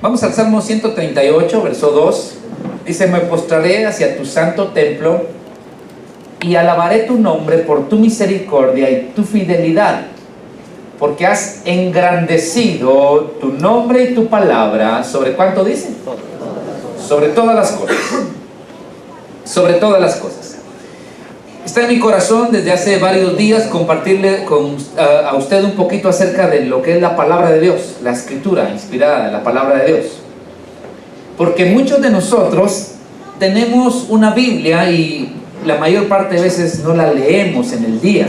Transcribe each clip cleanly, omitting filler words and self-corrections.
Vamos al Salmo 138, verso 2. Dice: me postraré hacia tu santo templo y alabaré tu nombre por tu misericordia y tu fidelidad, porque has engrandecido tu nombre y tu palabra. ¿Sobre cuánto dice? Sobre todas las cosas. Sobre todas las cosas. Está en mi corazón desde hace varios días compartirle a usted un poquito acerca de lo que es la palabra de Dios, la escritura inspirada, la palabra de Dios. Porque muchos de nosotros tenemos una Biblia y la mayor parte de veces no la leemos en el día.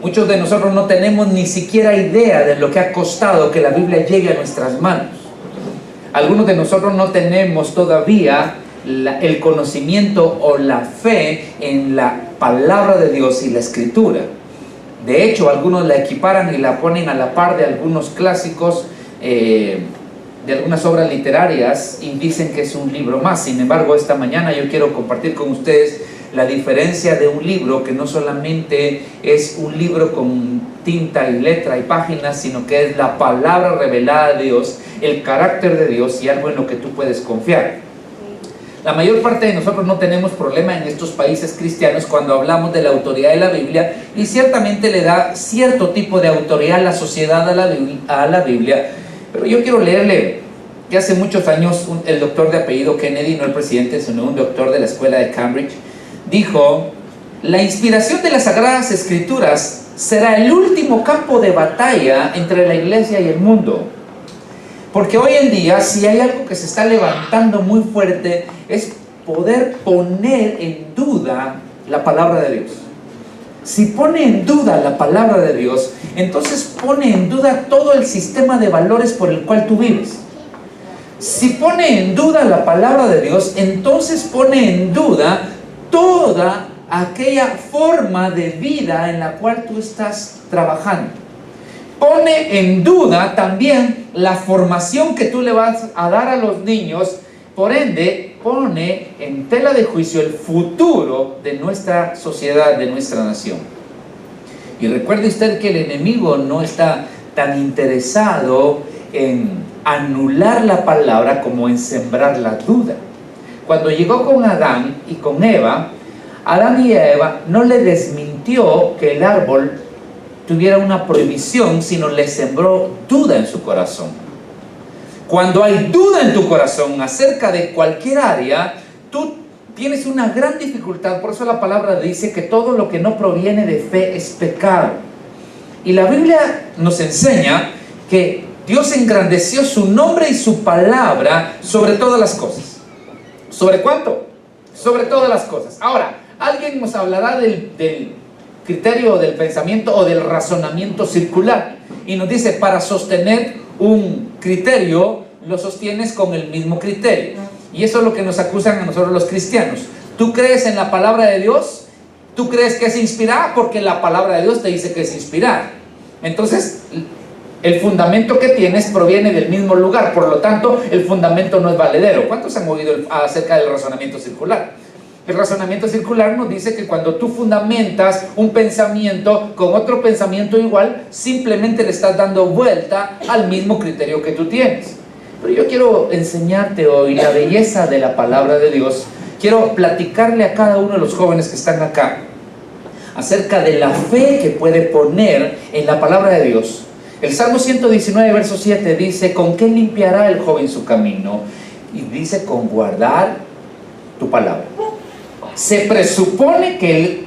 Muchos de nosotros no tenemos ni siquiera idea de lo que ha costado que la Biblia llegue a nuestras manos. Algunos de nosotros no tenemos todavía el conocimiento o la fe en la palabra de Dios y la escritura. De hecho, algunos la equiparan y la ponen a la par de algunos clásicos, de algunas obras literarias, y dicen que es un libro más. Sin embargo, esta mañana yo quiero compartir con ustedes la diferencia de un libro que no solamente es un libro con tinta y letra y páginas, sino que es la palabra revelada de Dios, el carácter de Dios y algo en lo que tú puedes confiar. La mayor parte de nosotros no tenemos problema en estos países cristianos cuando hablamos de la autoridad de la Biblia, y ciertamente le da cierto tipo de autoridad a la sociedad a la Biblia. Pero yo quiero leerle que hace muchos años el doctor de apellido Kennedy, no el presidente, sino un doctor de la escuela de Cambridge, dijo: la inspiración de las Sagradas Escrituras será el último campo de batalla entre la iglesia y el mundo. Porque hoy en día, si hay algo que se está levantando muy fuerte, es poder poner en duda la palabra de Dios. Si pone en duda la palabra de Dios, entonces pone en duda todo el sistema de valores por el cual tú vives. Si pone en duda la palabra de Dios, entonces pone en duda toda aquella forma de vida en la cual tú estás trabajando. Pone en duda también la formación que tú le vas a dar a los niños. Por ende, pone en tela de juicio el futuro de nuestra sociedad, de nuestra nación. Y recuerde usted que el enemigo no está tan interesado en anular la palabra como en sembrar la duda. Cuando llegó con Adán y con Eva, Adán y Eva no le desmintió que el árbol tuviera una prohibición, sino le sembró duda en su corazón. Cuando hay duda en tu corazón acerca de cualquier área, tú tienes una gran dificultad. Por eso la palabra dice que todo lo que no proviene de fe es pecado. Y la Biblia nos enseña que Dios engrandeció su nombre y su palabra sobre todas las cosas. ¿Sobre cuánto? Sobre todas las cosas. Ahora, alguien nos hablará del criterio del pensamiento o del razonamiento circular, y nos dice: para sostener un criterio lo sostienes con el mismo criterio. Y eso es lo que nos acusan a nosotros los cristianos. ¿Tú crees en la palabra de Dios? ¿Tú crees que es inspirada? Porque la palabra de Dios te dice que es inspirada. Entonces el fundamento que tienes proviene del mismo lugar, por lo tanto el fundamento no es valedero. ¿Cuántos han oído acerca del razonamiento circular? El razonamiento circular nos dice que cuando tú fundamentas un pensamiento con otro pensamiento igual, simplemente le estás dando vuelta al mismo criterio que tú tienes. Pero yo quiero enseñarte hoy la belleza de la palabra de Dios. Quiero platicarle a cada uno de los jóvenes que están acá acerca de la fe que puede poner en la palabra de Dios. El Salmo 119, verso 7 dice: ¿con qué limpiará el joven su camino? Y dice: con guardar tu palabra. Se presupone que el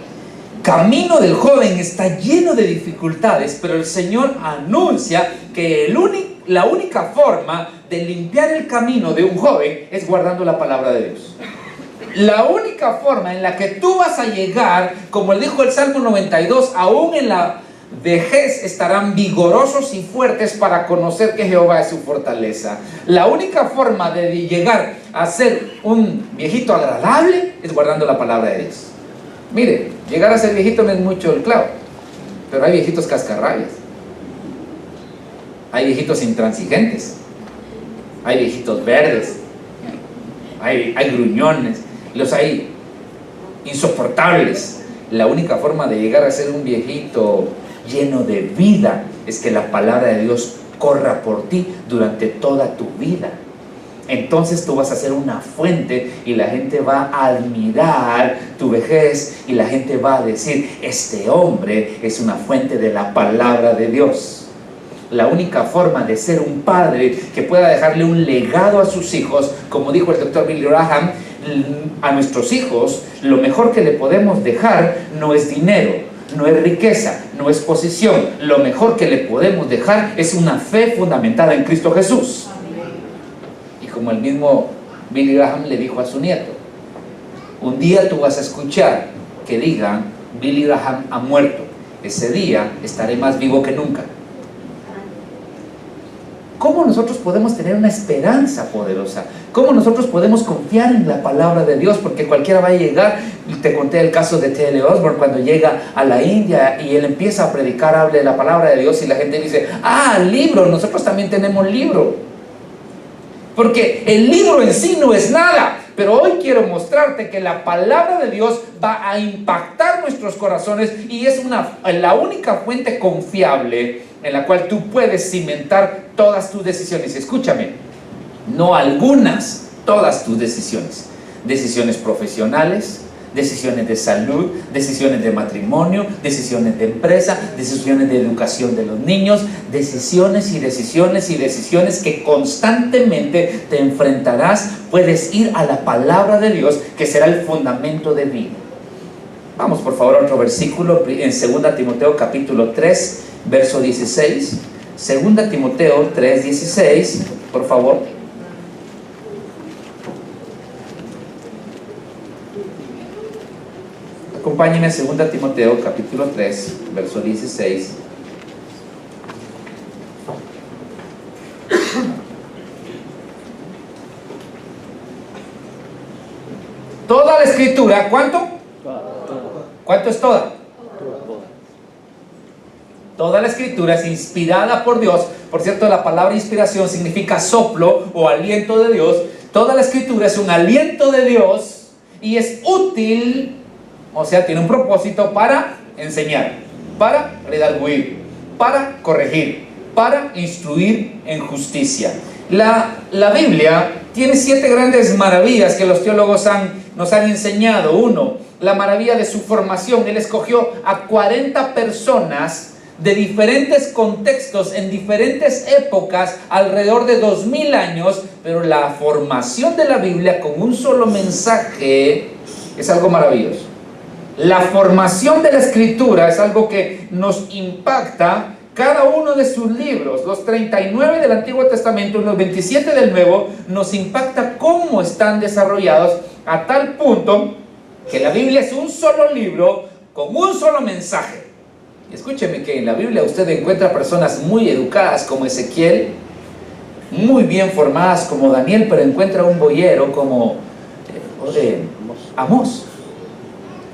camino del joven está lleno de dificultades, pero el Señor anuncia que la única forma de limpiar el camino de un joven es guardando la palabra de Dios. La única forma en la que tú vas a llegar, como le dijo el Salmo 92, aún en la vejez estarán vigorosos y fuertes para conocer que Jehová es su fortaleza. La única forma de llegar a ser un viejito agradable es guardando la palabra de Dios. Mire, llegar a ser viejito no es mucho el clavo, pero hay viejitos cascarrabias, hay viejitos intransigentes, hay viejitos verdes, hay gruñones, los hay insoportables. La única forma de llegar a ser un viejito lleno de vida es que la palabra de Dios corra por ti durante toda tu vida. entonces tú vas a ser una fuente y la gente va a admirar tu vejez y la gente va a decir, este hombre es una fuente de la palabra de Dios. La única forma de ser un padre que pueda dejarle un legado a sus hijos, como dijo el doctor Billy Graham, a nuestros hijos, lo mejor que le podemos dejar no es dinero, no es riqueza, no es posición. Lo mejor que le podemos dejar es una fe fundamentada en Cristo Jesús. Y como el mismo Billy Graham le dijo a su nieto, un día tú vas a escuchar que digan, Billy Graham ha muerto. Ese día estaré más vivo que nunca. ¿Cómo nosotros podemos tener una esperanza poderosa? ¿Cómo nosotros podemos confiar en la palabra de Dios? Porque cualquiera va a llegar. Te conté el caso de T.L. Osborne cuando llega a la India y él empieza a predicar, hable de la palabra de Dios y la gente dice, libro, nosotros también tenemos libro. Porque el libro en sí no es nada, pero hoy quiero mostrarte que la palabra de Dios va a impactar nuestros corazones y es la única fuente confiable en la cual tú puedes cimentar todas tus decisiones. Escúchame, no algunas, todas tus decisiones. Decisiones profesionales, decisiones de salud, decisiones de matrimonio, decisiones de empresa, decisiones de educación de los niños, decisiones y decisiones y decisiones que constantemente te enfrentarás. Puedes ir a la palabra de Dios, que será el fundamento de vida. Vamos por favor a otro versículo en 2 Timoteo capítulo 3, verso 16. 2 Timoteo 3, 16, por favor. Acompáñenme a 2 Timoteo capítulo 3, verso 16. Toda la escritura, ¿cuánto? ¿Cuánto es toda? Toda la escritura es inspirada por Dios. Por cierto, la palabra inspiración significa soplo o aliento de Dios. Toda la escritura es un aliento de Dios y es útil, o sea, tiene un propósito para enseñar, para redarguir, para corregir, para instruir en justicia. La Biblia tiene 7 grandes maravillas que los teólogos nos han enseñado. Uno, la maravilla de su formación. Él escogió a 40 personas de diferentes contextos, en diferentes épocas, alrededor de 2000 años, pero la formación de la Biblia con un solo mensaje es algo maravilloso. La formación de la escritura es algo que nos impacta. Cada uno de sus libros, los 39 del Antiguo Testamento y los 27 del Nuevo, nos impacta cómo están desarrollados, a tal punto que la Biblia es un solo libro con un solo mensaje. Y escúcheme que en la Biblia usted encuentra personas muy educadas como Ezequiel, muy bien formadas como Daniel, pero encuentra un boyero como Amós.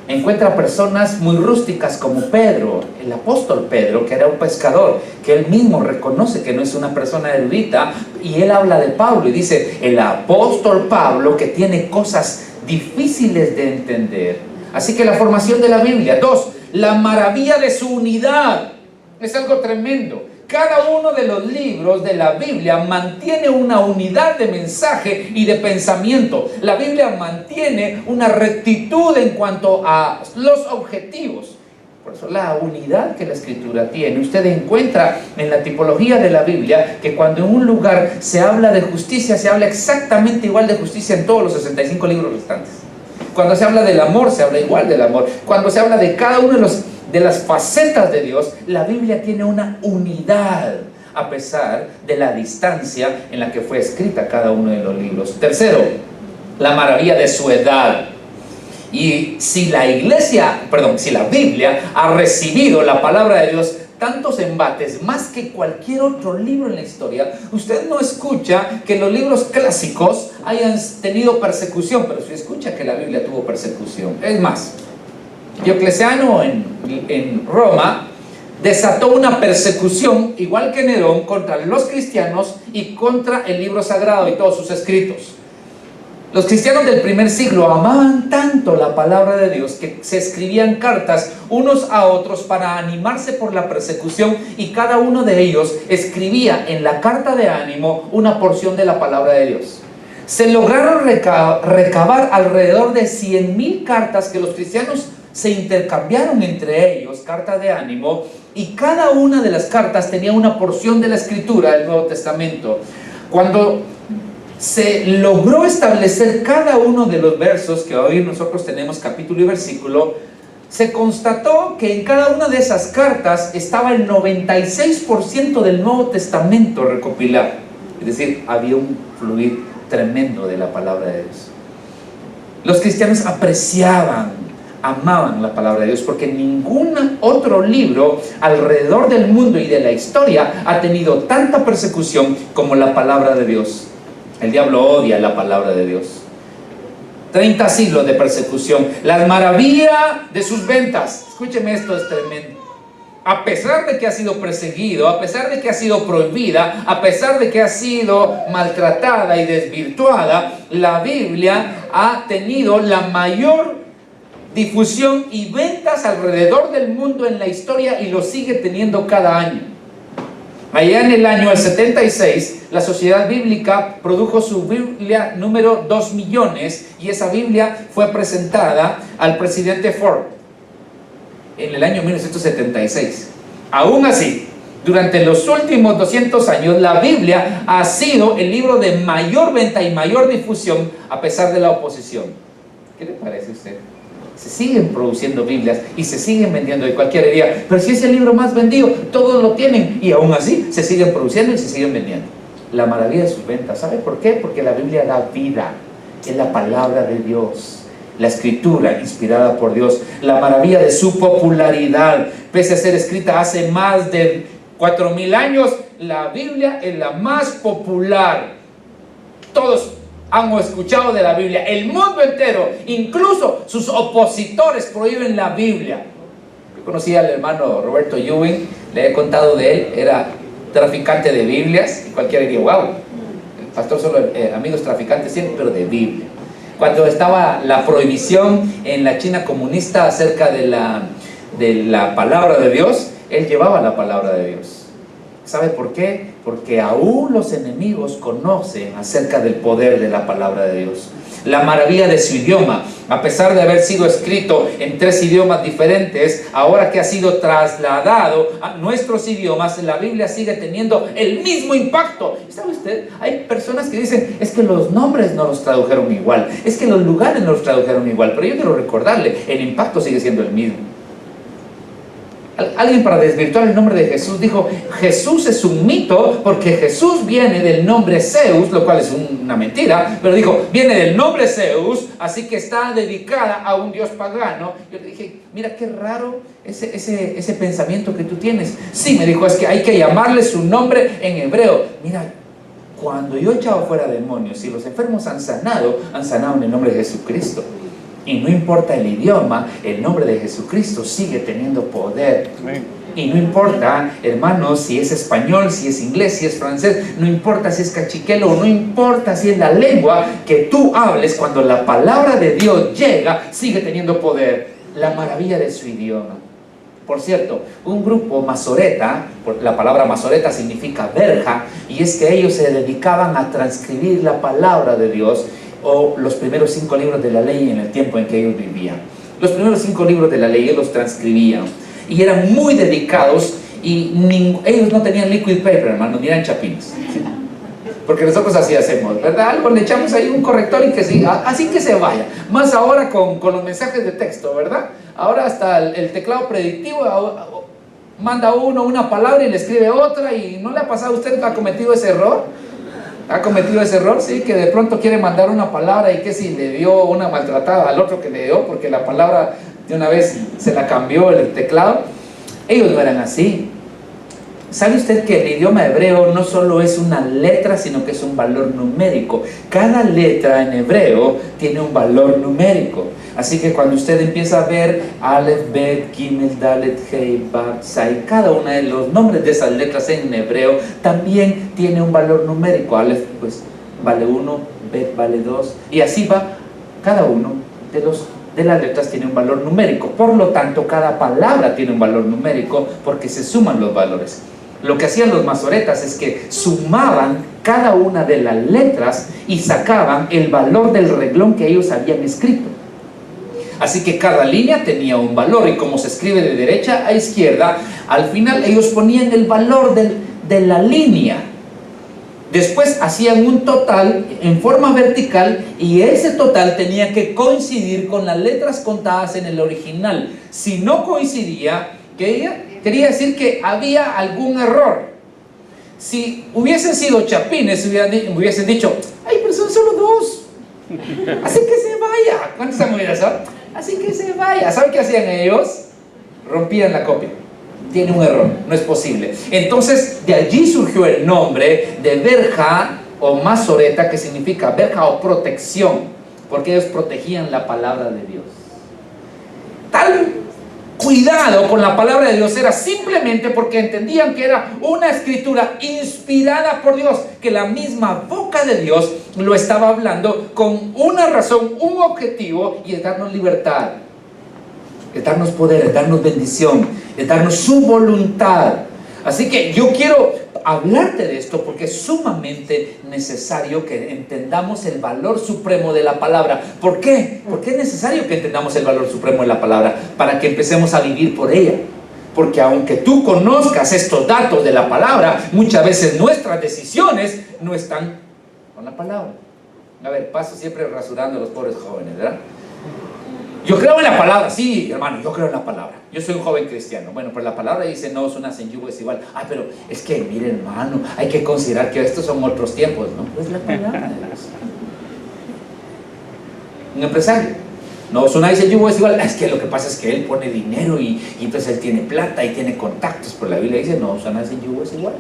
Encuentra personas muy rústicas como Pedro, el apóstol Pedro, que era un pescador, que él mismo reconoce que no es una persona erudita, y él habla de Pablo y dice, el apóstol Pablo, que tiene cosas difíciles de entender. Así que la formación de la Biblia. 2, la maravilla de su unidad. Es algo tremendo. Cada uno de los libros de la Biblia mantiene una unidad de mensaje y de pensamiento. La Biblia mantiene una rectitud en cuanto a los objetivos. Por eso la unidad que la Escritura tiene. Usted encuentra en la tipología de la Biblia que cuando en un lugar se habla de justicia, se habla exactamente igual de justicia en todos los 65 libros restantes. Cuando se habla del amor, se habla igual del amor. Cuando se habla de cada uno de las facetas de Dios, la Biblia tiene una unidad a pesar de la distancia en la que fue escrita cada uno de los libros. Tercero, la maravilla de su edad. Y si la Biblia ha recibido la palabra de Dios tantos embates, más que cualquier otro libro en la historia, usted no escucha que los libros clásicos hayan tenido persecución, pero sí escucha que la Biblia tuvo persecución. Es más, Diocleciano en Roma desató una persecución, igual que Nerón, contra los cristianos y contra el libro sagrado y todos sus escritos. Los cristianos del primer siglo amaban tanto la palabra de Dios que se escribían cartas unos a otros para animarse por la persecución, y cada uno de ellos escribía en la carta de ánimo una porción de la palabra de Dios. se lograron recabar alrededor de 100,000 cartas que los cristianos se intercambiaron entre ellos, cartas de ánimo, y cada una de las cartas tenía una porción de la escritura del Nuevo Testamento. Cuando se logró establecer cada uno de los versos que hoy nosotros tenemos, capítulo y versículo, se constató que en cada una de esas cartas estaba el 96% del Nuevo Testamento recopilado. Es decir, había un fluir tremendo de la palabra de Dios. Los cristianos apreciaban, amaban la palabra de Dios, porque ningún otro libro alrededor del mundo y de la historia ha tenido tanta persecución como la palabra de Dios. El diablo odia la palabra de Dios. 30 siglos de persecución. La maravilla de sus ventas. Escúcheme, esto es tremendo. A pesar de que ha sido perseguido, a pesar de que ha sido prohibida, a pesar de que ha sido maltratada y desvirtuada, la Biblia ha tenido la mayor difusión y ventas alrededor del mundo en la historia, y lo sigue teniendo cada año. Allá en el año 76, la Sociedad Bíblica produjo su Biblia número 2 millones, y esa Biblia fue presentada al presidente Ford en el año 1976. Aún así, durante los últimos 200 años, la Biblia ha sido el libro de mayor venta y mayor difusión a pesar de la oposición. ¿Qué le parece a usted? Se siguen produciendo Biblias y se siguen vendiendo de cualquier día, pero si es el libro más vendido, todos lo tienen, y aún así se siguen produciendo y se siguen vendiendo. La maravilla de sus ventas, ¿sabe por qué? Porque la Biblia da vida, es la palabra de Dios, la escritura inspirada por Dios. La maravilla de su popularidad, pese a ser escrita hace más de 4,000 años, la Biblia es la más popular. Todos han escuchado de la Biblia, el mundo entero, incluso sus opositores prohíben la Biblia. Yo conocí al hermano Roberto Ewing, le he contado de él, era traficante de Biblias, y cualquiera diría, wow, el pastor solo amigos traficantes tiene, pero de Biblia. Cuando estaba la prohibición en la China comunista acerca de la palabra de Dios, él llevaba la palabra de Dios. ¿Sabe por qué? Porque aún los enemigos conocen acerca del poder de la palabra de Dios. La maravilla de su idioma, a pesar de haber sido escrito en 3 idiomas diferentes, ahora que ha sido trasladado a nuestros idiomas, la Biblia sigue teniendo el mismo impacto. ¿Sabe usted? Hay personas que dicen, es que los nombres no los tradujeron igual, es que los lugares no los tradujeron igual, pero yo quiero recordarle, el impacto sigue siendo el mismo. Alguien, para desvirtuar el nombre de Jesús, dijo, Jesús es un mito porque Jesús viene del nombre Zeus, lo cual es una mentira, pero dijo, viene del nombre Zeus, así que está dedicada a un dios pagano. Yo le dije, mira qué raro ese pensamiento que tú tienes. Sí, me dijo, es que hay que llamarle su nombre en hebreo. Mira, cuando yo he echado fuera demonios y los enfermos han sanado en el nombre de Jesucristo. Y no importa el idioma, el nombre de Jesucristo sigue teniendo poder. Y no importa, hermanos, si es español, si es inglés, si es francés, no importa si es cachiquelo, no importa si es la lengua que tú hables, cuando la palabra de Dios llega, sigue teniendo poder. La maravilla de su idioma. Por cierto, un grupo mazoreta, la palabra mazoreta significa verja, y es que ellos se dedicaban a transcribir la palabra de Dios, o los primeros 5 libros de la ley en el tiempo en que ellos vivían. Los primeros 5 libros de la ley ellos los transcribían, y eran muy dedicados, y ellos no tenían liquid paper, hermano, ni eran chapines, ¿sí? Porque nosotros así hacemos, ¿verdad? Algo le echamos ahí un corrector y que siga, así que se vaya. Más ahora con los mensajes de texto, ¿verdad? Ahora hasta el teclado predictivo manda uno una palabra y le escribe otra. ¿Y no le ha pasado a usted que ha cometido ese error? ¿Ha cometido ese error? Sí, que de pronto quiere mandar una palabra y que si le dio una maltratada al otro que le dio porque la palabra de una vez se la cambió el teclado. Ellos no eran así. ¿Sabe usted que el idioma hebreo no solo es una letra, sino que es un valor numérico? Cada letra en hebreo tiene un valor numérico. Así que cuando usted empieza a ver Aleph, Bet, Gimel, Dalet, Hei, Bab, Sai, cada uno de los nombres de esas letras en hebreo también tiene un valor numérico. Aleph pues vale 1, Bet vale 2, y así va. Cada uno de las letras tiene un valor numérico. Por lo tanto, cada palabra tiene un valor numérico porque se suman los valores. Lo que hacían los masoretas es que sumaban cada una de las letras y sacaban el valor del renglón que ellos habían escrito. Así que cada línea tenía un valor, y como se escribe de derecha a izquierda, al final ellos ponían el valor de la línea. Después hacían un total en forma vertical, y ese total tenía que coincidir con las letras contadas en el original. Si no coincidía, quería decir que había algún error. Si hubiesen sido chapines, hubiesen dicho: ay, pero son solo 2, así que se vaya. ¿Cuántos han oído eso? Así que se vaya. ¿Saben qué hacían ellos? Rompían la copia. Tiene un error, no es posible. Entonces de allí surgió el nombre de verja o masoreta, que significa verja o protección, porque ellos protegían la palabra de Dios. Tal cuidado con la palabra de Dios era simplemente porque entendían que era una escritura inspirada por Dios, que la misma boca de Dios lo estaba hablando con una razón, un objetivo, y es darnos libertad, es darnos poder, es darnos bendición, es darnos su voluntad. Así que yo quiero hablarte de esto porque es sumamente necesario que entendamos el valor supremo de la palabra. ¿Por qué? Porque es necesario que entendamos el valor supremo de la palabra para que empecemos a vivir por ella. Porque aunque tú conozcas estos datos de la palabra, muchas veces nuestras decisiones no están con la palabra. A ver, paso siempre rasurando a los pobres jóvenes, ¿verdad? Yo creo en la palabra, sí, hermano, yo creo en la palabra. Yo soy un joven cristiano. Bueno, pero la palabra dice: no, es una en yugo es igual. Ah, pero es que, mire, hermano, hay que considerar que estos son otros tiempos, ¿no? Es la palabra de Dios. Un empresario: no, es una en yugo es igual. Es que lo que pasa es que él pone dinero y entonces él tiene plata y tiene contactos. Pero la Biblia dice: no, es una en yugo es igual.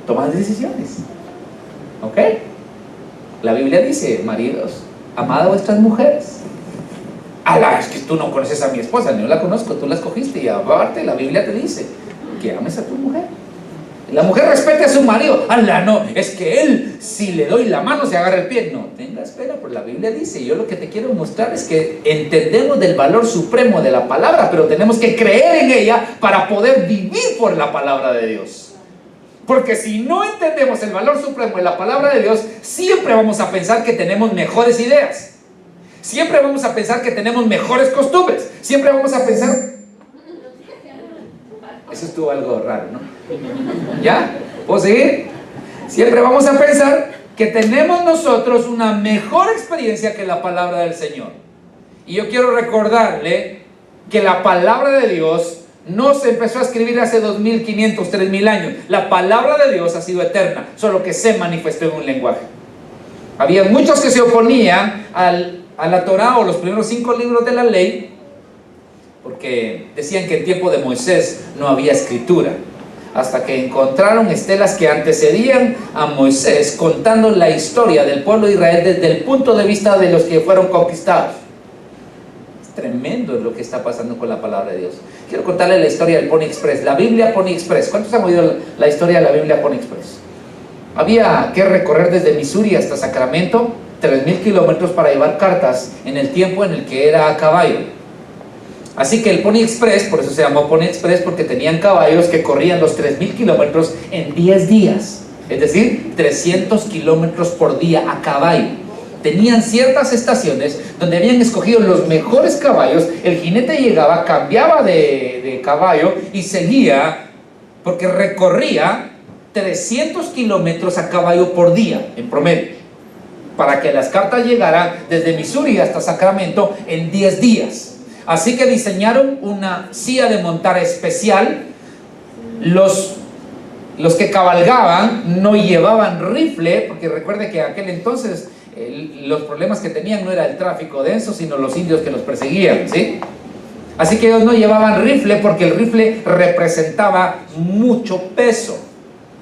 Toma decisiones. ¿Ok? La Biblia dice: maridos, amad a vuestras mujeres. Alá, es que tú no conoces a mi esposa. No la conozco, tú la escogiste, y aparte la Biblia te dice que ames a tu mujer. La mujer respete a su marido. Alá, no, es que él, si le doy la mano, se agarra el pie. No, tenga espera, pues la Biblia dice. Yo lo que te quiero mostrar es que entendemos del valor supremo de la palabra, pero tenemos que creer en ella para poder vivir por la palabra de Dios. Porque si no entendemos el valor supremo de la palabra de Dios, siempre vamos a pensar que tenemos mejores ideas. Siempre vamos a pensar que tenemos mejores costumbres. Siempre vamos a pensar... Eso estuvo algo raro, ¿no? ¿Ya? ¿Puedo seguir? Siempre vamos a pensar que tenemos nosotros una mejor experiencia que la palabra del Señor. Y yo quiero recordarle que la palabra de Dios no se empezó a escribir hace 2500, 3000 años. La palabra de Dios ha sido eterna, solo que se manifestó en un lenguaje. Había muchos que se oponían a la Torá o los primeros 5 libros de la ley, porque decían que en tiempo de Moisés no había escritura, hasta que encontraron estelas que antecedían a Moisés, contando la historia del pueblo de Israel desde el punto de vista de los que fueron conquistados. Es tremendo lo que está pasando con la palabra de Dios. Quiero contarles la historia del Pony Express, la Biblia Pony Express. ¿Cuántos han oído la historia de la Biblia Pony Express? Había que recorrer desde Missouri hasta Sacramento 3000 kilómetros para llevar cartas en el tiempo en el que era a caballo. Así que el Pony Express, por eso se llamó Pony Express, porque tenían caballos que corrían los 3000 kilómetros en 10 días, es decir, 300 kilómetros por día a caballo. Tenían ciertas estaciones donde habían escogido los mejores caballos. El jinete llegaba, cambiaba de caballo y seguía, porque recorría 300 kilómetros a caballo por día en promedio, para que las cartas llegaran desde Missouri hasta Sacramento en 10 días. Así que diseñaron una silla de montar especial. Los que cabalgaban no llevaban rifle, porque recuerde que en aquel entonces los problemas que tenían no era el tráfico denso, sino los indios que los perseguían, ¿sí? Así que ellos no llevaban rifle, porque el rifle representaba mucho peso.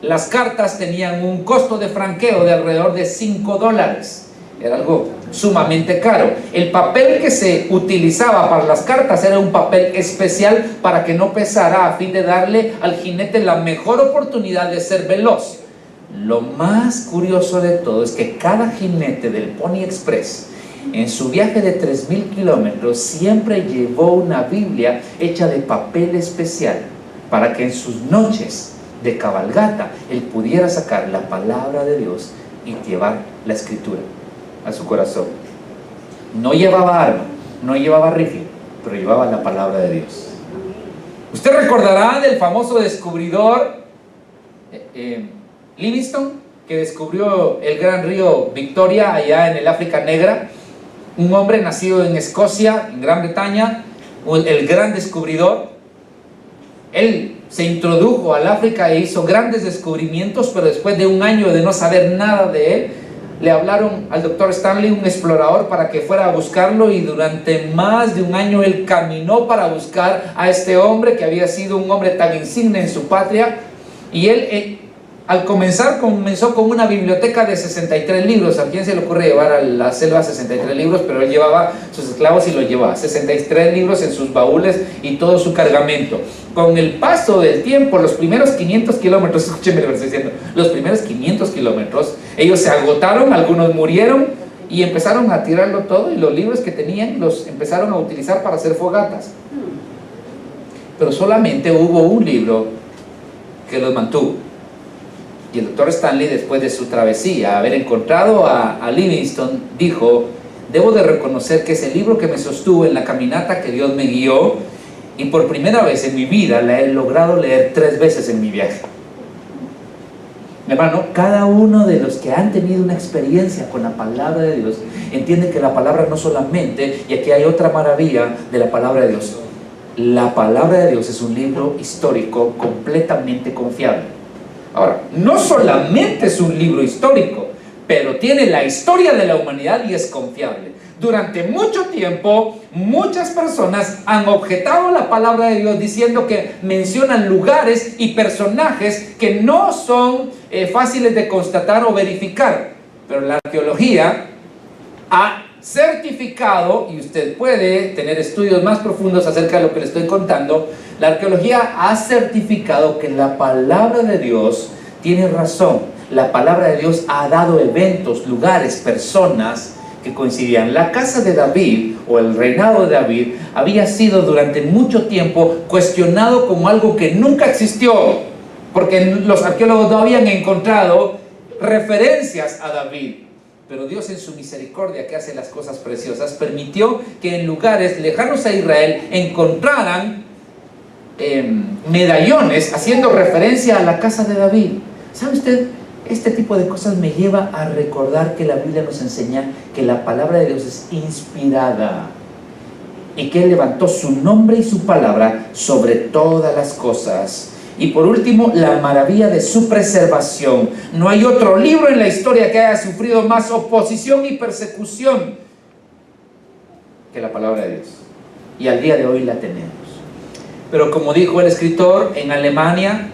Las cartas tenían un costo de franqueo de alrededor de $5. Era algo sumamente caro. El papel que se utilizaba para las cartas era un papel especial para que no pesara, a fin de darle al jinete la mejor oportunidad de ser veloz. Lo más curioso de todo es que cada jinete del Pony Express, en su viaje de 3000 kilómetros, siempre llevó una Biblia hecha de papel especial, para que en sus noches de cabalgata, él pudiera sacar la palabra de Dios y llevar la escritura a su corazón. No llevaba arma, no llevaba rifle, pero llevaba la palabra de Dios. Usted recordará del famoso descubridor Livingstone, que descubrió el gran río Victoria allá en el África Negra. Un hombre nacido en Escocia, en Gran Bretaña, el gran descubridor. Él se introdujo al África e hizo grandes descubrimientos, pero después de un año de no saber nada de él, le hablaron al doctor Stanley, un explorador, para que fuera a buscarlo, y durante más de un año él caminó para buscar a este hombre que había sido un hombre tan insigne en su patria. Y él al comenzó con una biblioteca de 63 libros. ¿A quién se le ocurre llevar a la selva 63 libros? Pero él llevaba sus esclavos y los llevaba 63 libros en sus baúles y todo su cargamento. Con el paso del tiempo, los primeros 500 kilómetros, escúcheme lo que estoy diciendo, los primeros 500 kilómetros, ellos se agotaron, algunos murieron y empezaron a tirarlo todo, y los libros que tenían los empezaron a utilizar para hacer fogatas. Pero solamente hubo un libro que los mantuvo. Y el doctor Stanley, después de su travesía, haber encontrado a Livingstone, dijo: debo de reconocer que ese libro que me sostuvo en la caminata que Dios me guió, y por primera vez en mi vida la he logrado leer 3 veces en mi viaje. Mi hermano, cada uno de los que han tenido una experiencia con la palabra de Dios entiende que la palabra no solamente, y aquí hay otra maravilla de la palabra de Dios, la palabra de Dios es un libro histórico completamente confiable. Ahora, no solamente es un libro histórico, pero tiene la historia de la humanidad y es confiable. Durante mucho tiempo, muchas personas han objetado la palabra de Dios diciendo que mencionan lugares y personajes que no son fáciles de constatar o verificar. Pero la arqueología ha certificado, y usted puede tener estudios más profundos acerca de lo que le estoy contando, la arqueología ha certificado que la palabra de Dios tiene razón. La palabra de Dios ha dado eventos, lugares, personas que coincidían. La casa de David, o el reinado de David, había sido durante mucho tiempo cuestionado como algo que nunca existió, porque los arqueólogos no habían encontrado referencias a David. Pero Dios, en su misericordia, que hace las cosas preciosas, permitió que en lugares lejanos a Israel encontraran medallones haciendo referencia a la casa de David. ¿Sabe usted? Este tipo de cosas me lleva a recordar que la Biblia nos enseña que la palabra de Dios es inspirada y que Él levantó su nombre y su palabra sobre todas las cosas. Y por último, la maravilla de su preservación. No hay otro libro en la historia que haya sufrido más oposición y persecución que la palabra de Dios. Y al día de hoy la tenemos. Pero como dijo el escritor, en Alemania,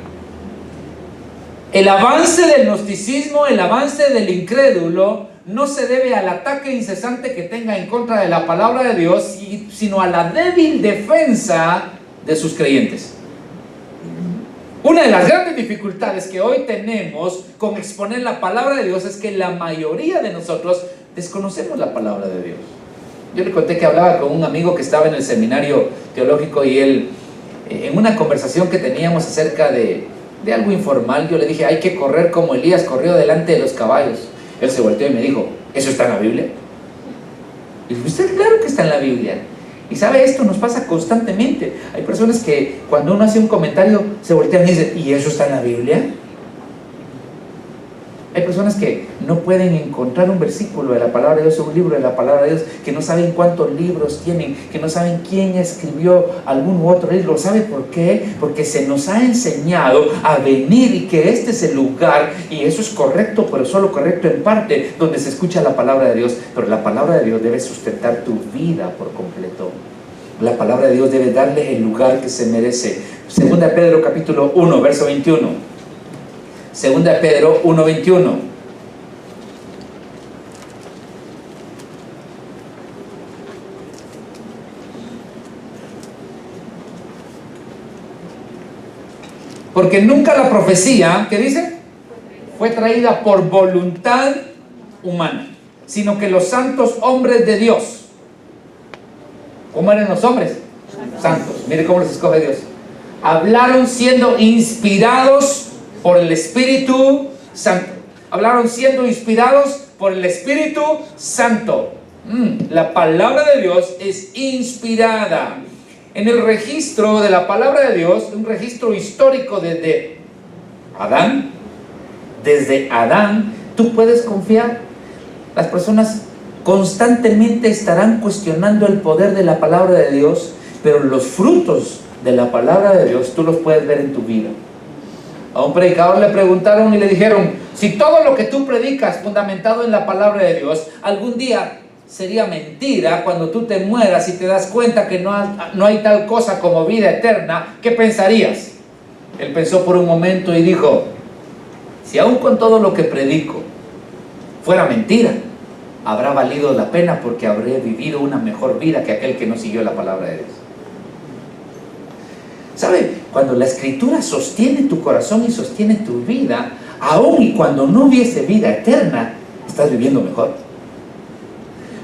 el avance del gnosticismo, el avance del incrédulo, no se debe al ataque incesante que tenga en contra de la palabra de Dios, sino a la débil defensa de sus creyentes. Una de las grandes dificultades que hoy tenemos con exponer la palabra de Dios es que la mayoría de nosotros desconocemos la palabra de Dios. Yo le conté que hablaba con un amigo que estaba en el seminario teológico, y él, en una conversación que teníamos acerca de algo informal, yo le dije: hay que correr como Elías corrió delante de los caballos. Él se volteó y me dijo: ¿eso está en la Biblia? Y dije: usted, claro que está en la Biblia. Y sabe, esto nos pasa constantemente. Hay personas que cuando uno hace un comentario se voltean y dicen: ¿y eso está en la Biblia? Hay personas que no pueden encontrar un versículo de la palabra de Dios, un libro de la palabra de Dios, que no saben cuántos libros tienen, que no saben quién escribió algún u otro libro. ¿Sabe por qué? Porque se nos ha enseñado a venir, y que este es el lugar, y eso es correcto, pero solo correcto en parte, donde se escucha la palabra de Dios. Pero la palabra de Dios debe sustentar tu vida por completo. La palabra de Dios debe darle el lugar que se merece. Segunda de Pedro capítulo 1, verso 21. Segunda de Pedro 1:21. Porque nunca la profecía, ¿qué dice? Fue traída por voluntad humana, sino que los santos hombres de Dios. ¿Cómo eran los hombres? Santos. Mire cómo los escoge Dios. Hablaron siendo inspirados por el Espíritu Santo. Hablaron siendo inspirados por el Espíritu Santo. La palabra de Dios es inspirada. En el registro de la palabra de Dios, un registro histórico desde Adán, tú puedes confiar. Las personas constantemente estarán cuestionando el poder de la palabra de Dios, pero los frutos de la palabra de Dios tú los puedes ver en tu vida. A un predicador le preguntaron y le dijeron: si todo lo que tú predicas fundamentado en la palabra de Dios, algún día sería mentira cuando tú te mueras y te das cuenta que no hay tal cosa como vida eterna, ¿qué pensarías? Él pensó por un momento y dijo: si aún con todo lo que predico fuera mentira, habrá valido la pena, porque habré vivido una mejor vida que aquel que no siguió la palabra de Dios. ¿Sabe? Cuando la Escritura sostiene tu corazón y sostiene tu vida, aun y cuando no hubiese vida eterna, estás viviendo mejor.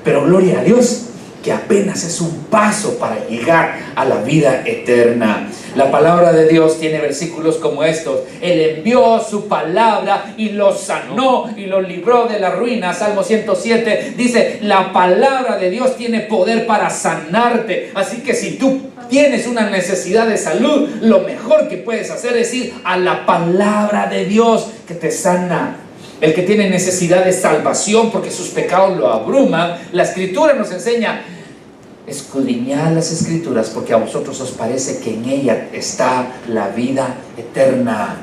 Pero gloria a Dios, que apenas es un paso para llegar a la vida eterna. La palabra de Dios tiene versículos como estos: Él envió su palabra y los sanó y los libró de la ruina. Salmo 107 dice: la palabra de Dios tiene poder para sanarte. Así que si tú tienes una necesidad de salud, lo mejor que puedes hacer es ir a la palabra de Dios, que te sana. El que tiene necesidad de salvación porque sus pecados lo abruman, la Escritura nos enseña: escudriñad las Escrituras, porque a vosotros os parece que en ella está la vida eterna.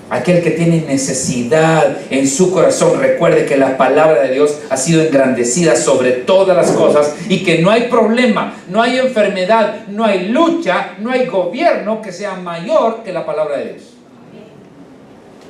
Aquel que tiene necesidad en su corazón, recuerde que la palabra de Dios ha sido engrandecida sobre todas las cosas, y que no hay problema, no hay enfermedad, no hay lucha, no hay gobierno que sea mayor que la palabra de Dios.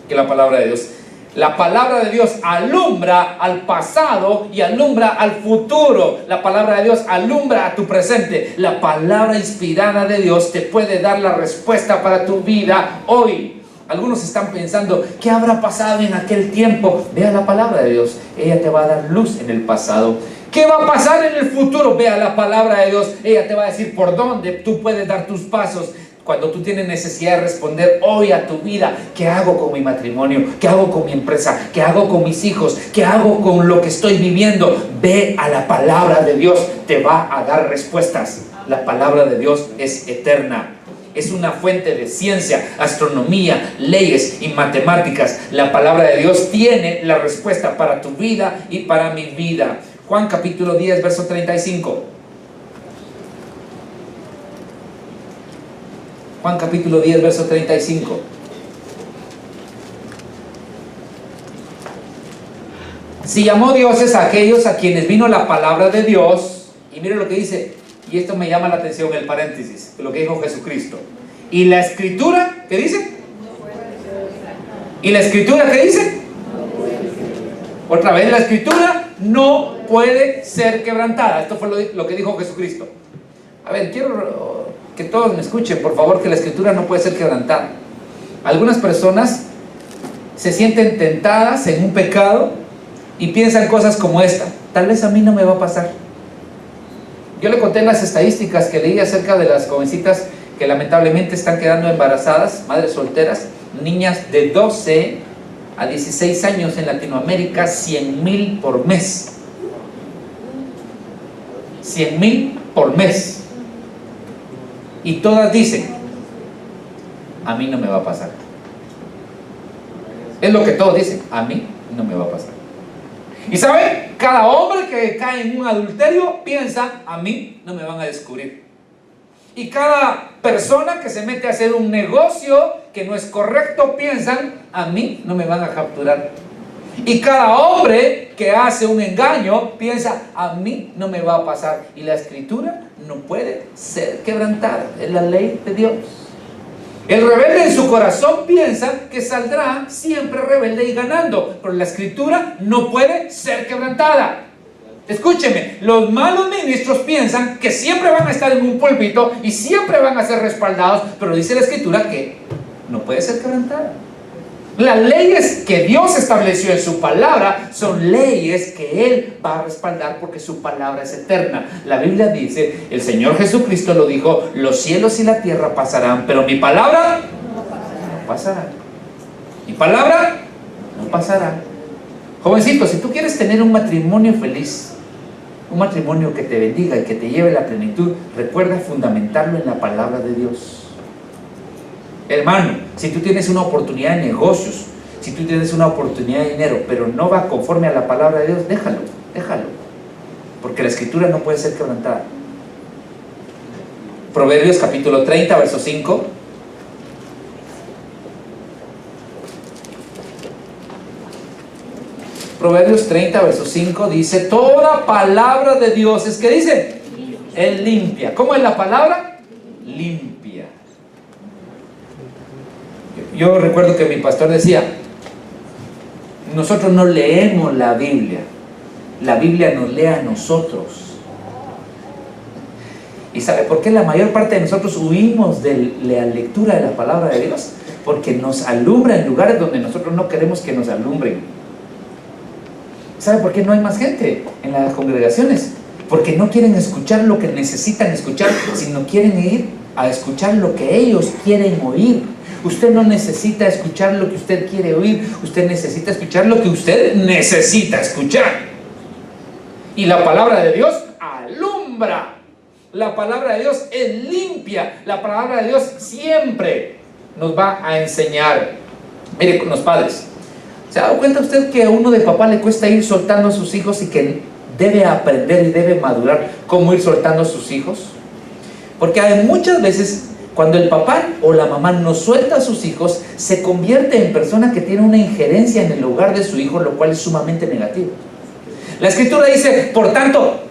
Que la palabra de Dios. La palabra de Dios alumbra al pasado y alumbra al futuro. La palabra de Dios alumbra a tu presente. La palabra inspirada de Dios te puede dar la respuesta para tu vida hoy. Algunos están pensando: ¿qué habrá pasado en aquel tiempo? Vea la palabra de Dios, ella te va a dar luz en el pasado. ¿Qué va a pasar en el futuro? Vea la palabra de Dios, ella te va a decir por dónde tú puedes dar tus pasos. Cuando tú tienes necesidad de responder hoy a tu vida: ¿qué hago con mi matrimonio? ¿Qué hago con mi empresa? ¿Qué hago con mis hijos? ¿Qué hago con lo que estoy viviendo? Ve a la palabra de Dios, te va a dar respuestas. La palabra de Dios es eterna. Es una fuente de ciencia, astronomía, leyes y matemáticas. La palabra de Dios tiene la respuesta para tu vida y para mi vida. Juan capítulo 10, verso 35. Juan capítulo 10, verso 35. Si llamó dioses a aquellos a quienes vino la palabra de Dios, y mire lo que dice, y esto me llama la atención, el paréntesis, de lo que dijo Jesucristo. ¿Y la Escritura qué dice? ¿Y la Escritura qué dice? Otra vez, la Escritura no puede ser quebrantada. Esto fue lo que dijo Jesucristo. A ver, quiero que todos me escuchen, por favor, que la Escritura no puede ser quebrantada. Algunas personas se sienten tentadas en un pecado y piensan cosas como esta: tal vez a mí no me va a pasar. Yo le conté las estadísticas que leí acerca de las jovencitas que lamentablemente están quedando embarazadas, madres solteras, niñas de 12 a 16 años en Latinoamérica, 100,000 por mes. 100,000 por mes. Y todas dicen: a mí no me va a pasar. Es lo que todos dicen: a mí no me va a pasar. Y ¿saben? Cada hombre que cae en un adulterio piensa: a mí no me van a descubrir. Y cada persona que se mete a hacer un negocio que no es correcto piensan: a mí no me van a capturar. Y cada hombre que hace un engaño piensa: a mí no me va a pasar. Y la Escritura no puede ser quebrantada, es la ley de Dios. El rebelde en su corazón piensa que saldrá siempre rebelde y ganando, pero la Escritura no puede ser quebrantada. Escúcheme, los malos ministros piensan que siempre van a estar en un púlpito y siempre van a ser respaldados, pero dice la Escritura que no puede ser quebrantada. Las leyes que Dios estableció en su palabra son leyes que Él va a respaldar, porque su palabra es eterna. La Biblia dice, el Señor Jesucristo lo dijo: los cielos y la tierra pasarán, pero mi palabra no pasará. Mi palabra no pasará. Jovencito, si tú quieres tener un matrimonio feliz, un matrimonio que te bendiga y que te lleve a la plenitud, recuerda fundamentarlo en la palabra de Dios. Hermano, si tú tienes una oportunidad de negocios, si tú tienes una oportunidad de dinero, pero no va conforme a la palabra de Dios, déjalo, porque la escritura no puede ser quebrantada. Proverbios capítulo 30, verso 5. Proverbios 30, verso 5 dice: toda palabra de Dios, ¿es que dice? Es limpia. ¿Cómo es la palabra? Limpia. Yo recuerdo que mi pastor decía: nosotros no leemos la Biblia nos lee a nosotros. ¿Y sabe por qué la mayor parte de nosotros huimos de la lectura de la palabra de Dios? Porque nos alumbra en lugares donde nosotros no queremos que nos alumbren. ¿Sabe por qué no hay más gente en las congregaciones? Porque no quieren escuchar lo que necesitan escuchar, sino quieren ir a escuchar lo que ellos quieren oír. Usted no necesita escuchar lo que usted quiere oír, usted necesita escuchar lo que usted necesita escuchar. Y la palabra de Dios alumbra. La palabra de Dios es limpia. La palabra de Dios siempre nos va a enseñar. Mire, con los padres, ¿se ha dado cuenta usted que a uno de papá le cuesta ir soltando a sus hijos y que debe aprender y debe madurar cómo ir soltando a sus hijos? Porque hay muchas veces cuando el papá o la mamá no suelta a sus hijos, se convierte en persona que tiene una injerencia en el hogar de su hijo, lo cual es sumamente negativo. La escritura dice, por tanto,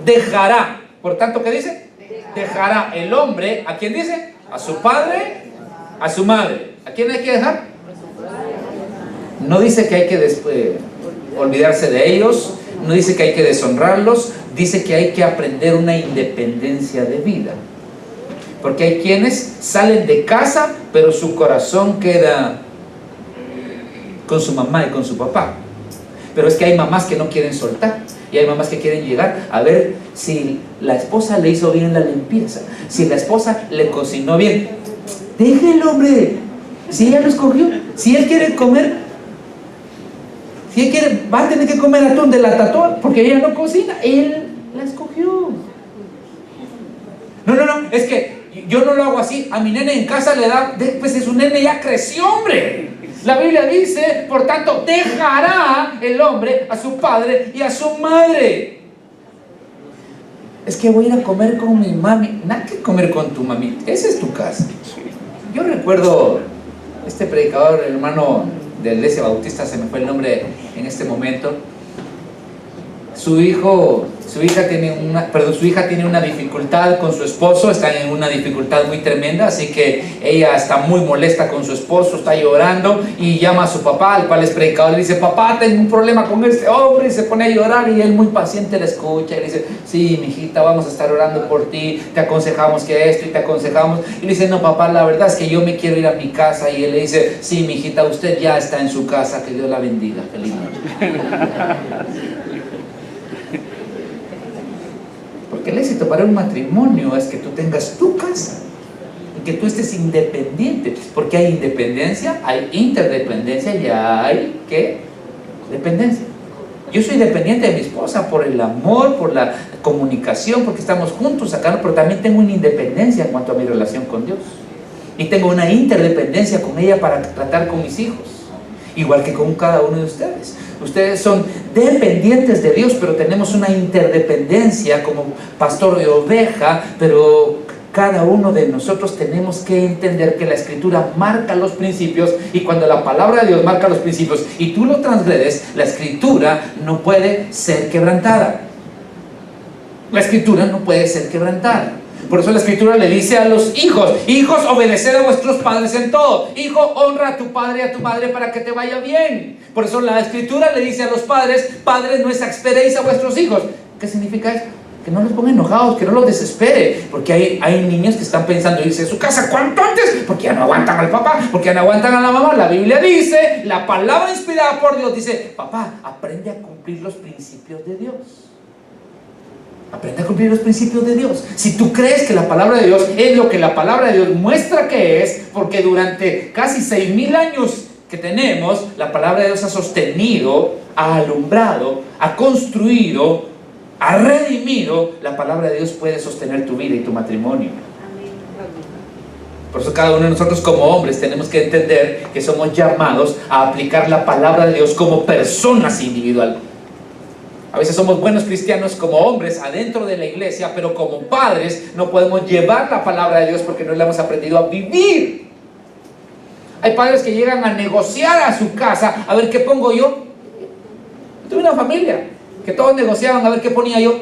dejará. ¿Por tanto qué dice? Dejará el hombre, ¿a quién dice? A su padre, a su madre. ¿A quién hay que dejar? No dice que hay que olvidarse de ellos, no dice que hay que deshonrarlos, dice que hay que aprender una independencia de vida. Porque hay quienes salen de casa, pero su corazón queda con su mamá y con su papá. Pero es que hay mamás que no quieren soltar, y hay mamás que quieren llegar a ver si la esposa le hizo bien la limpieza, si la esposa le cocinó bien. Déjelo, hombre, si ella lo escogió, si él quiere comer, si él quiere, va a tener que comer atún de la tatón, porque ella no cocina, él la escogió. No, es que yo no lo hago así, a mi nene en casa le da, pues su nene ya creció, hombre. La Biblia dice, por tanto, dejará el hombre a su padre y a su madre. Es que voy a ir a comer con mi mami. Nada que comer con tu mami, esa es tu casa. Yo recuerdo este predicador, el hermano de la iglesia bautista, se me fue el nombre en este momento. Su hija tiene una dificultad con su esposo, está en una dificultad muy tremenda, así que ella está muy molesta con su esposo, está llorando y llama a su papá, al cual es predicador, y le dice: papá, tengo un problema con este hombre, y se pone a llorar, y él muy paciente le escucha y le dice: sí, mijita, vamos a estar orando por ti, te aconsejamos que esto y te aconsejamos. Y le dice: no, papá, la verdad es que yo me quiero ir a mi casa. Y él le dice: sí, mijita, usted ya está en su casa, que Dios la bendiga, feliz noche. Porque el éxito para un matrimonio es que tú tengas tu casa y que tú estés independiente, porque hay independencia, hay interdependencia y hay ¿qué? Dependencia. Yo soy dependiente de mi esposa por el amor, por la comunicación, porque estamos juntos acá, pero también tengo una independencia en cuanto a mi relación con Dios, y tengo una interdependencia con ella para tratar con mis hijos, igual que con cada uno de ustedes. Ustedes son dependientes de Dios, pero tenemos una interdependencia como pastor de oveja, pero cada uno de nosotros tenemos que entender que la escritura marca los principios, y cuando la palabra de Dios marca los principios y tú lo transgredes, la escritura no puede ser quebrantada. La escritura no puede ser quebrantada. Por eso la escritura le dice a los hijos: hijos, obedeced a vuestros padres en todo. Hijo, honra a tu padre y a tu madre para que te vaya bien. Por eso la escritura le dice a los padres: padres, no exasperéis a vuestros hijos. ¿Qué significa eso? Que no los ponga enojados, que no los desespere. Porque hay niños que están pensando irse a su casa cuanto antes, porque ya no aguantan al papá, porque ya no aguantan a la mamá. La Biblia dice, la palabra inspirada por Dios dice: papá, aprende a cumplir los principios de Dios. Aprende a cumplir los principios de Dios. Si tú crees que la palabra de Dios es lo que la palabra de Dios muestra que es, porque durante casi 6,000 años que tenemos, la palabra de Dios ha sostenido, ha alumbrado, ha construido, ha redimido. La palabra de Dios puede sostener tu vida y tu matrimonio. Por eso cada uno de nosotros como hombres tenemos que entender que somos llamados a aplicar la palabra de Dios como personas individuales. A veces somos buenos cristianos como hombres adentro de la iglesia, pero como padres no podemos llevar la palabra de Dios porque no la hemos aprendido a vivir. Hay padres que llegan a negociar a su casa, a ver qué pongo yo. Tuve una familia que todos negociaban a ver qué ponía yo.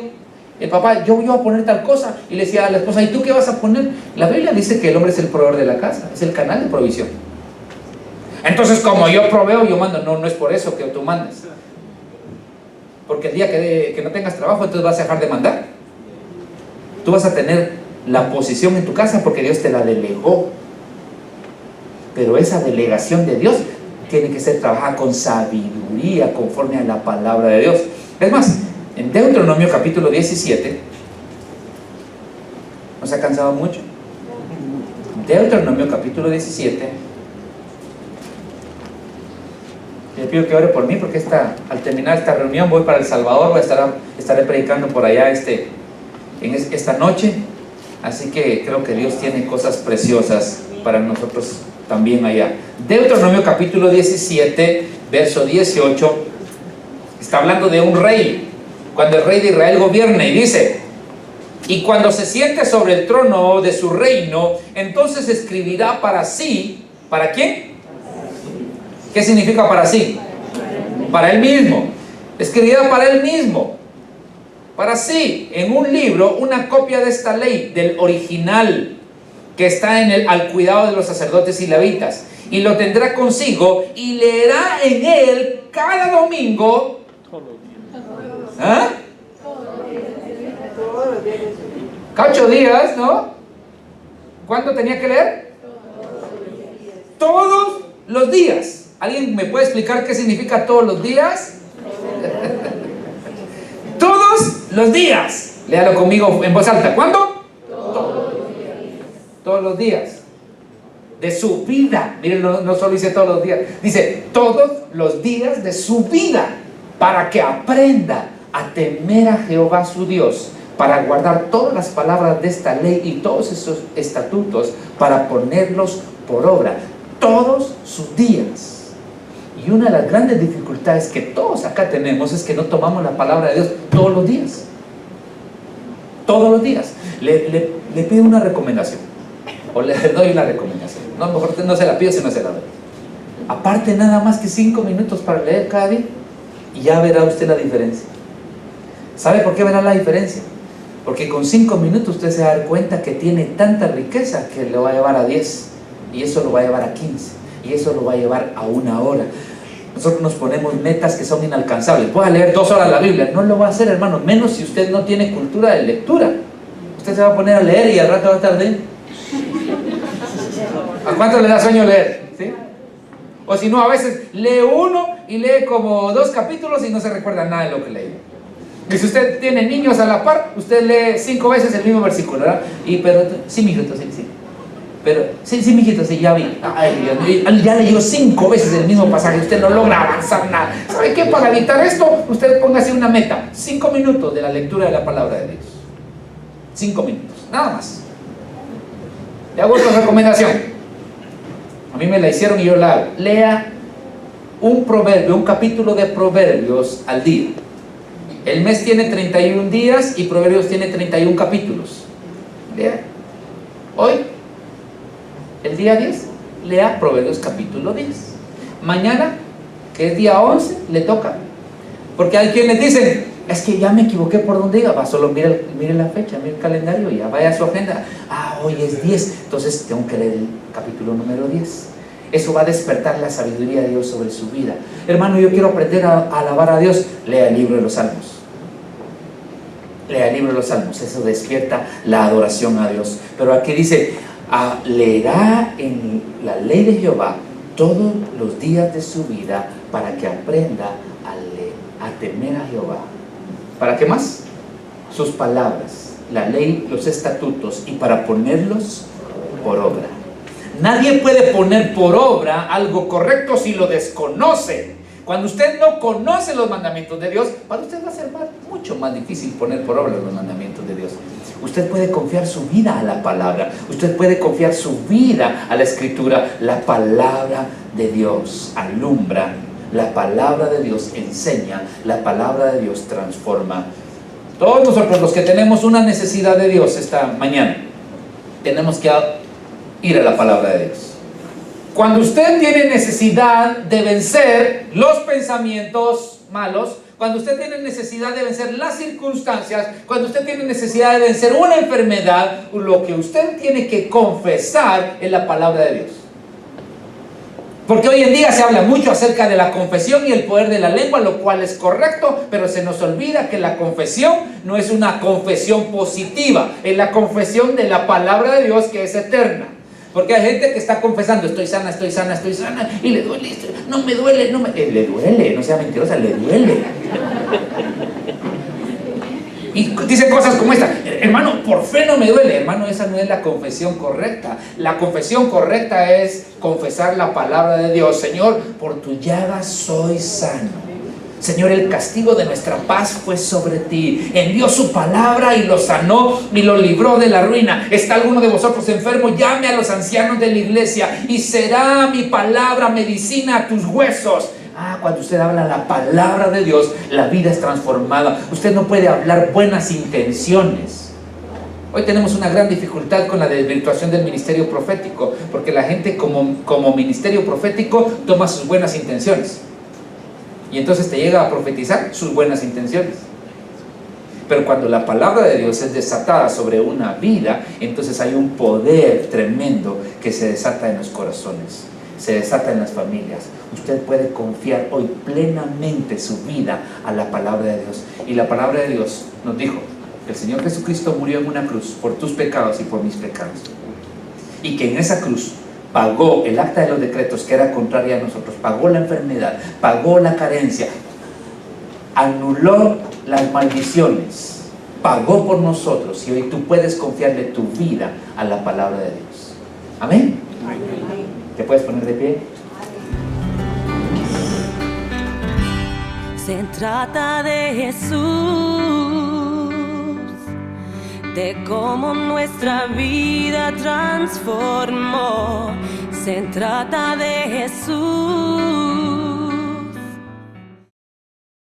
El papá, yo voy a poner tal cosa, y le decía a la esposa, ¿y tú qué vas a poner? La Biblia dice que el hombre es el proveedor de la casa, es el canal de provisión. Entonces, como yo proveo, yo mando. No, no es por eso que tú mandas. Porque el día que no tengas trabajo, entonces vas a dejar de mandar. Tú vas a tener la posición en tu casa porque Dios te la delegó. Pero esa delegación de Dios tiene que ser trabajada con sabiduría, conforme a la palabra de Dios. Es más, en Deuteronomio capítulo 17, ¿nos ha cansado mucho? Deuteronomio capítulo 17. Le pido que ore por mí porque al terminar esta reunión voy para El Salvador, estaré predicando por allá esta noche. Así que creo que Dios tiene cosas preciosas para nosotros también allá. Deuteronomio capítulo 17, verso 18, está hablando de un rey, cuando el rey de Israel gobierna, y dice: y cuando se siente sobre el trono de su reino, entonces escribirá para sí. ¿Para quién? ¿Qué significa para sí? Para él mismo. Escribirá para él mismo, para sí, en un libro, una copia de esta ley, del original, que está al cuidado de los sacerdotes y levitas, y lo tendrá consigo y leerá en él cada domingo. ¿Ah? Cada 8 días, ¿no? ¿Cuánto tenía que leer? Todos los días. ¿Alguien me puede explicar qué significa todos los días? Todos los días. Léalo conmigo en voz alta. ¿Cuándo? Todos los días de su vida. Miren, no solo dice todos los días, dice todos los días de su vida, para que aprenda a temer a Jehová su Dios, para guardar todas las palabras de esta ley y todos esos estatutos, para ponerlos por obra todos sus días. Y una de las grandes dificultades que todos acá tenemos es que no tomamos la palabra de Dios todos los días. Todos los días. Le pido una recomendación, o le doy una recomendación. No, mejor no se la pido, sino se la doy. Aparte nada más que 5 minutos para leer cada día, y ya verá usted la diferencia. ¿Sabe por qué verá la diferencia? Porque con 5 minutos usted se va a dar cuenta que tiene tanta riqueza que le va a llevar a 10, y eso lo va a llevar a 15, y eso lo va a llevar a 1 hora. Nosotros nos ponemos metas que son inalcanzables. Voy a leer 2 horas la Biblia. No lo va a hacer, hermano, menos si usted no tiene cultura de lectura. Usted se va a poner a leer y al rato va a estar de... ¿A cuánto le da sueño leer? ¿Sí? O si no, a veces lee uno y lee como 2 capítulos y no se recuerda nada de lo que leí. Y si usted tiene niños a la par, usted lee 5 veces el mismo versículo, ¿verdad? Pero sí, mijito, sí. Pero, sí, mijito, sí, ya vi. Ya leyó 5 veces el mismo pasaje. Usted no logra avanzar nada. ¿Sabe qué? Para evitar esto, usted póngase una meta: 5 minutos de la lectura de la palabra de Dios. 5 minutos, nada más. Le hago otra recomendación. A mí me la hicieron y yo la hago. Lea un proverbio, un capítulo de Proverbios al día. El mes tiene 31 días y Proverbios tiene 31 capítulos. Lea. Hoy, el día 10, lea Proverbios capítulo 10. Mañana, que es día 11, le toca. Porque hay quienes dicen: es que ya me equivoqué por donde iba. Va, solo mire la fecha, mire el calendario, ya vaya a su agenda. Hoy es 10, entonces tengo que leer el capítulo número 10. Eso va a despertar la sabiduría de Dios sobre su vida. Hermano, yo quiero aprender a alabar a Dios. Lea el libro de los Salmos. Lea el libro de los Salmos. Eso despierta la adoración a Dios. Pero aquí dice: leerá en la ley de Jehová todos los días de su vida, para que aprenda a temer a Jehová. ¿Para qué más? Sus palabras, la ley, los estatutos, y para ponerlos por obra. Nadie puede poner por obra algo correcto si lo desconoce. Cuando usted no conoce los mandamientos de Dios, para usted va a ser mucho más difícil poner por obra los mandamientos de Dios. Usted puede confiar su vida a la palabra. Usted puede confiar su vida a la Escritura. La palabra de Dios alumbra. La palabra de Dios enseña. La palabra de Dios transforma. Todos nosotros los que tenemos una necesidad de Dios esta mañana, tenemos que ir a la palabra de Dios. Cuando usted tiene necesidad de vencer los pensamientos malos, cuando usted tiene necesidad de vencer las circunstancias, cuando usted tiene necesidad de vencer una enfermedad, lo que usted tiene que confesar es la palabra de Dios. Porque hoy en día se habla mucho acerca de la confesión y el poder de la lengua, lo cual es correcto, pero se nos olvida que la confesión no es una confesión positiva, es la confesión de la palabra de Dios que es eterna. Porque hay gente que está confesando, estoy sana, y le duele, no me duele, le duele, no sea mentirosa, le duele. Y dice cosas como esta: hermano, por fe no me duele. Hermano, esa no es la confesión correcta. La confesión correcta es confesar la palabra de Dios. Señor, por tu llaga soy sano. Señor, el castigo de nuestra paz fue sobre ti. Envió su palabra y lo sanó y lo libró de la ruina. ¿Está alguno de vosotros enfermo? Llame a los ancianos de la iglesia y será mi palabra medicina a tus huesos. Cuando usted habla la palabra de Dios, la vida es transformada. Usted no puede hablar buenas intenciones. Hoy tenemos una gran dificultad con la desvirtuación del ministerio profético, porque la gente como ministerio profético toma sus buenas intenciones. Y entonces te llega a profetizar sus buenas intenciones. Pero cuando la palabra de Dios es desatada sobre una vida, entonces hay un poder tremendo que se desata en los corazones, se desata en las familias. Usted puede confiar hoy plenamente su vida a la palabra de Dios. Y la palabra de Dios nos dijo que el Señor Jesucristo murió en una cruz por tus pecados y por mis pecados. Y que en esa cruz pagó el acta de los decretos que era contraria a nosotros, pagó la enfermedad, pagó la carencia, anuló las maldiciones, pagó por nosotros, y hoy tú puedes confiarle tu vida a la palabra de Dios. Amén. ¿Te puedes poner de pie? Se trata de Jesús, de cómo nuestra vida transformó. Se trata de Jesús,